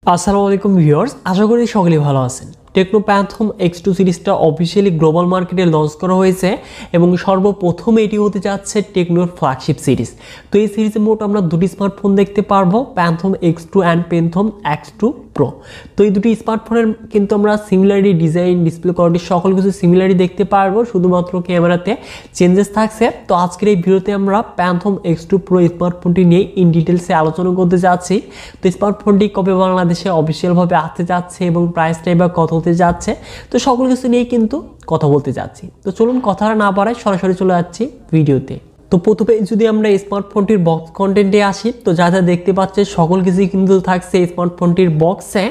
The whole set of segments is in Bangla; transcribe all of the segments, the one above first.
আসসালামু আলাইকুম ভিউয়ার্স, আশা করি সকলেই ভালো আছেন। টেকনো প্যান্থম X2 সিরিজটা অফিসিয়ালি গ্লোবাল মার্কেটে লঞ্চ করা হয়েছে এবং সর্বপ্রথম এটি হতে যাচ্ছে টেকনোর ফ্ল্যাগশিপ সিরিজ। তো এই সিরিজে মোট আমরা দুটি স্মার্টফোন দেখতে পারবো, phantom X2 and phantom X2 Pro। তো এই দুটি স্মার্টফোনের কিন্তু আমরা সিমিলারিটি, ডিজাইন, ডিসপ্লে কোয়ালিটি সকল কিছু সিমিলারিটি দেখতে পারবো, শুধুমাত্র ক্যামেরাতে চেঞ্জেস থাকছে। তো আজকের এই ভিডিওতে আমরা প্যান্থম X2 Pro স্মার্টফোনটি নিয়ে ইন ডিটেলসে আলোচনা করতে যাচ্ছি। তো স্মার্টফোনটি কবে বাংলাদেশে অফিসিয়ালভাবে আসতে যাচ্ছে এবং প্রাইসটাই বা কত হতে যাচ্ছে, তো সকল কিছু নিয়ে কিন্তু কথা বলতে যাচ্ছি। তো চলুন কথা না বাড়াই সরাসরি চলে যাচ্ছি ভিডিওতে। তো প্রথমে যদি আমরা স্মার্টফোনটির বক্স কন্টেন্টে আসি, তো যা যা দেখতে পাচ্ছে সকল কিছুই কিন্তু থাকছে স্মার্টফোনটির বক্সে।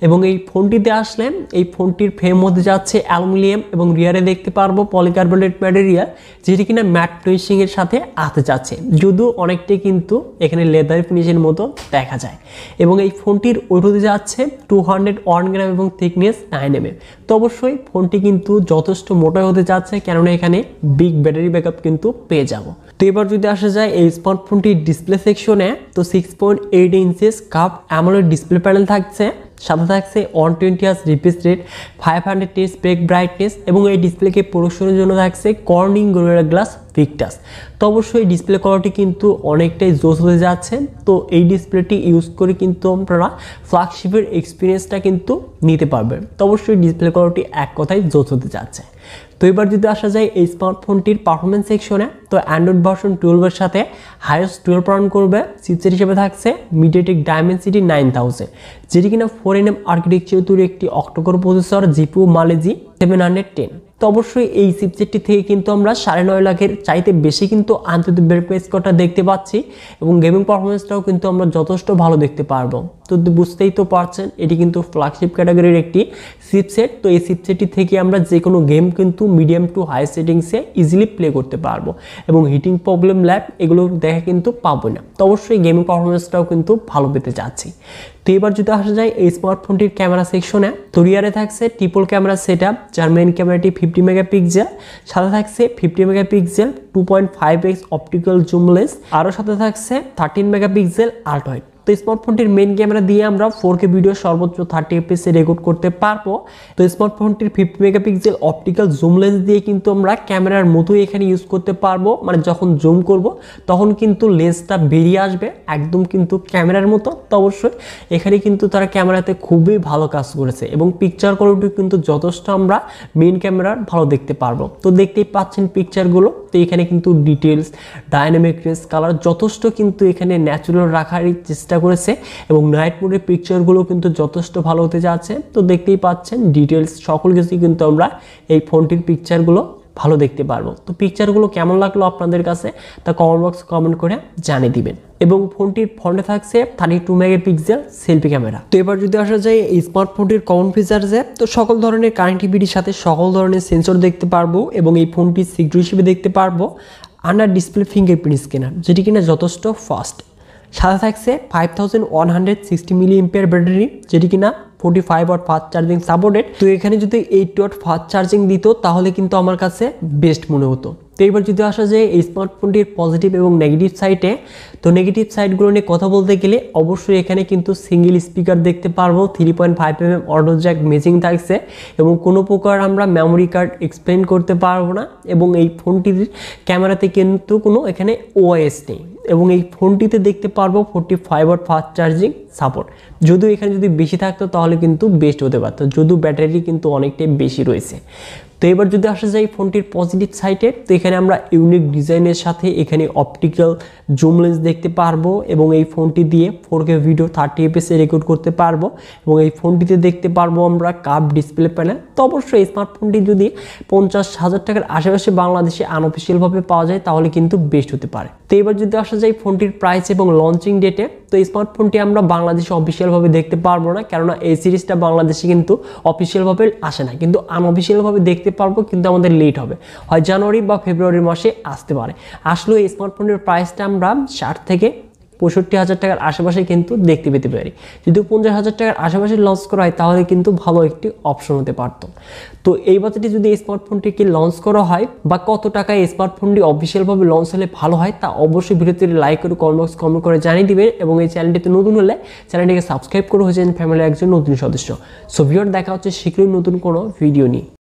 এবং এই ফোনটিতে আসলে এই ফোনটির ফ্রেম মধ্যে যাচ্ছে অ্যালুমিনিয়াম এবং রিয়ারে দেখতে পারবো পলিকার্বনেট ম্যাটেরিয়াল, যেটি কিনা ম্যাট ফিনিশিং এর সাথে আসতে যাচ্ছে, যদিও অনেকটাই কিন্তু এখানে লেদার ফিনিশের মতো দেখা যায়। এবং এই ফোনটির ওয়েট হতে যাচ্ছে 201 গ্রাম এবং থিকনেস 9 mm। তো অবশ্যই ফোনটি কিন্তু যথেষ্ট মোটা হতে যাচ্ছে, কেননা এখানে বিগ ব্যাটারি ব্যাকআপ কিন্তু পেয়ে যাব। তো এবার যদি আসা যায় এই স্মার্টফোনটির ডিসপ্লে সেকশনে, তো 6.8 inches curve AMOLED display panel থাকছে, সাথে থাকছে 120 হার্জ রিফ্রেশ রেট, 500 নিটস পেক ব্রাইটনেস এবং এই ডিসপ্লেকে প্রদর্শনের জন্য থাকছে কর্নিং গোরিলা গ্লাস ভিক্টাস। তো অবশ্যই ডিসপ্লে কোয়ালিটি কিন্তু অনেকটাই জোস হতে যাচ্ছে। তো এই ডিসপ্লেটি ইউজ করে কিন্তু আপনারা ফ্ল্যাগশিপের এক্সপিরিয়েন্সটা কিন্তু নিতে পারবেন। তো অবশ্যই ডিসপ্লে কোয়ালিটি এক কথায় জোস হতে যাচ্ছে। তো এবার যদি আসা যায় এই স্মার্টফোনটির পারফরমেন্স সেকশনে, তো অ্যান্ড্রয়েড ভার্সন 12 এর সাথে হাইয়েস্ট 12 রান করবে। চিপসেট হিসেবে থাকছে মিডিয়াটেক ডায়মেনসিটি 9000, যেটি কিনা 4nm আর্কিটেকচার তৈরি একটি অক্টোকোর প্রসেসর, জিপিইউ মালেজি 710। তো অবশ্যই এই চিপসেটটি থেকে কিন্তু আমরা 9.5 লাখের চাইতে বেশি কিন্তু আন্তর্জাতিক ব্যাকপ্যাক স্কোরটা দেখতে পাচ্ছি এবং গেমিং পারফরমেন্সটাও কিন্তু আমরা যথেষ্ট ভালো দেখতে পারবো। তো বুঝতেই তো পারছেন এটি কিন্তু ফ্ল্যাগশিপ ক্যাটাগরির একটি চিপসেট। তো এই চিপসেটটি থেকে আমরা যে কোনো গেম কিন্তু মিডিয়াম টু হাই সেটিংসে ইজিলি প্লে করতে পারবো এবং হিটিং প্রবলেম ল্যাগ এগুলো দেখা কিন্তু পাবো না। তো অবশ্যই গেমিং পারফরমেন্সটাও কিন্তু ভালো পেতে যাচ্ছি। তো এবার যদি আসা যায় এই স্মার্টফোনটির ক্যামেরা সেকশনে, তো রিয়ারে থাকছে ট্রিপল ক্যামেরা সেটআপ, যার মেইন ক্যামেরাটি 50 মেগাপিক্সেল, সাথে থাকছে 50 megapixel 2.5x optical zoom lens, আরও সাথে থাকছে 13 মেগাপিক্সেল আল্ট্রা ওয়াইড। তো স্মার্টফোনটির মেইন ক্যামেরা দিয়ে আমরা 4K ভিডিও সর্বোচ্চ 30 fps রেকর্ড করতে পারবো। তো স্মার্টফোনটির 50 মেগাপিক্সেল অপটিক্যাল জুম লেন্স দিয়ে কিন্তু আমরা ক্যামেরার মতোই এখানে ইউজ করতে পারবো, মানে যখন জুম করব তখন কিন্তু লেন্সটা বেরিয়ে আসবে একদম কিন্তু ক্যামেরার মতো। তো অবশ্যই এখানে কিন্তু তারা ক্যামেরাতে খুবই ভালো কাজ করেছে এবং পিকচার কোয়ালিটি কিন্তু যথেষ্ট আমরা মেইন ক্যামেরার ভালো দেখতে পারবো। তো দেখতেই পাচ্ছেন পিকচারগুলো। তো এখানে কিন্তু ডিটেলস, ডাইনামিক রেঞ্জ, কালার যথেষ্ট কিন্তু এখানে ন্যাচুরাল রাখারই চেষ্টা করেছে এবং নাইট মোডের পিকচারগুলো কিন্তু যথেষ্ট ভালো হতে যাচ্ছে। তো দেখতেই পাচ্ছেন ডিটেলস সকল কিছুই কিন্তু আমরা এই ফোনটির পিকচারগুলো ভালো দেখতে পারবো। তো পিকচারগুলো কেমন লাগলো আপনাদের কাছে তা কমেন্ট বক্সে কমেন্ট করে জানিয়ে দিবেন। এবং ফোনটির ফ্রন্টে থাকছে 32 মেগাপিক্সেল সেলফি ক্যামেরা। তো এবার যদি আসা যায় এই স্মার্টফোনটির কমন ফিচার্সে, তো সকল ধরনের কানেক্টিভিটির সাথে সকল ধরনের সেন্সর দেখতে পারবো এবং এই ফোনটি সিকিউর হিসেবে দেখতে পারবো আন্ডার ডিসপ্লে ফিঙ্গারপ্রিন্ট স্ক্যানার, যেটি কিনা যথেষ্ট ফাস্ট। সাথে থাকছে 5160 mAh ব্যাটারি, যেটি কিনা 45 ওয়াট ফাস্ট চার্জিং সাপোর্টেড। তো এখানে যদি 8 ওয়াট ফাস্ট চার্জিং দিত তাহলে কিন্তু আমার কাছে বেস্ট মনে হতো। তো এবার যদি আসা যায় এই স্মার্টফোনটির পজিটিভ এবং নেগেটিভ সাইডে, তো নেগেটিভ সাইডগুলো নিয়ে কথা বলতে গেলে অবশ্যই এখানে কিন্তু সিঙ্গেল স্পিকার দেখতে পারবো, 3.5mm অডিও জ্যাক ম্যাচিং থাকছে এবং কোনো প্রকার আমরা মেমোরি কার্ড এক্সপ্লেন করতে পারবো না। এবং এই ফোনটির ক্যামেরাতে কিন্তু কোনো এখানে ওএস নেই এবং এই ফোনটিতে দেখতে পারবো 45 ওয়াট ফাস্ট চার্জিং সাপোর্ট। যদিও এখানে যদি বেশি থাকতো তাহলে কিন্তু বেস্ট হতে পারতো, যদিও ব্যাটারি কিন্তু অনেকটাই বেশি রয়েছে। তো এবার যদি আসা যায় ফোনটির পজিটিভ সাইডে, তো এখানে আমরা ইউনিক ডিজাইনের সাথে এখানে অপটিক্যাল জুম লেন্স দেখতে পারবো এবং এই ফোনটি দিয়ে 4K ভিডিও 30 fps রেকর্ড করতে পারবো এবং এই ফোনটিতে দেখতে পারবো আমরা কার্ভ ডিসপ্লে প্যানেল। তো অবশ্যই এই স্মার্টফোনটি যদি 50,000 টাকার আশেপাশে বাংলাদেশে আনঅফিসিয়ালভাবে পাওয়া যায় তাহলে কিন্তু বেস্ট হতে পারে। তো এবার যদি আসা যায় ফোনটির প্রাইস এবং লঞ্চিং ডেটে, তো এই স্মার্টফোনটি আমরা বাংলাদেশে অফিসিয়ালভাবে দেখতে পারবো না, কেননা এই সিরিজটা বাংলাদেশে কিন্তু অফিসিয়ালভাবে আসে না, কিন্তু আনঅফিসিয়ালভাবে দেখতে পারবো, কিন্তু আমাদের লেট হবে, হয় জানুয়ারি বা ফেব্রুয়ারি মাসে আসতে পারে। আসলে এই স্মার্টফোনের প্রাইসটা আমরা 60 থেকে 65,000 টাকার আশেপাশে কিন্তু দেখতে পেতে পারি। যদি 50,000 টাকার আশেপাশে লঞ্চ করা হয় তাহলে কিন্তু ভালো একটি অপশন হতে পারতো। তো এই বাজেটে যদি এই স্মার্টফোনটিকে লঞ্চ করা হয় বা কত টাকায় এই স্মার্টফোনটি অফিসিয়ালভাবে লঞ্চ হলে ভালো হয় তা অবশ্যই ভিডিওতে লাইক করে কমেন্ট করে জানিয়ে দিবেন এবং এই চ্যানেলটিতে নতুন হলে চ্যানেলটিকে সাবস্ক্রাইব করে হয়ে যান ফ্যামিলির একজন নতুন সদস্য। সো ভিডিওর দেখা হচ্ছে শীঘ্রই নতুন কোনো ভিডিও নিয়ে।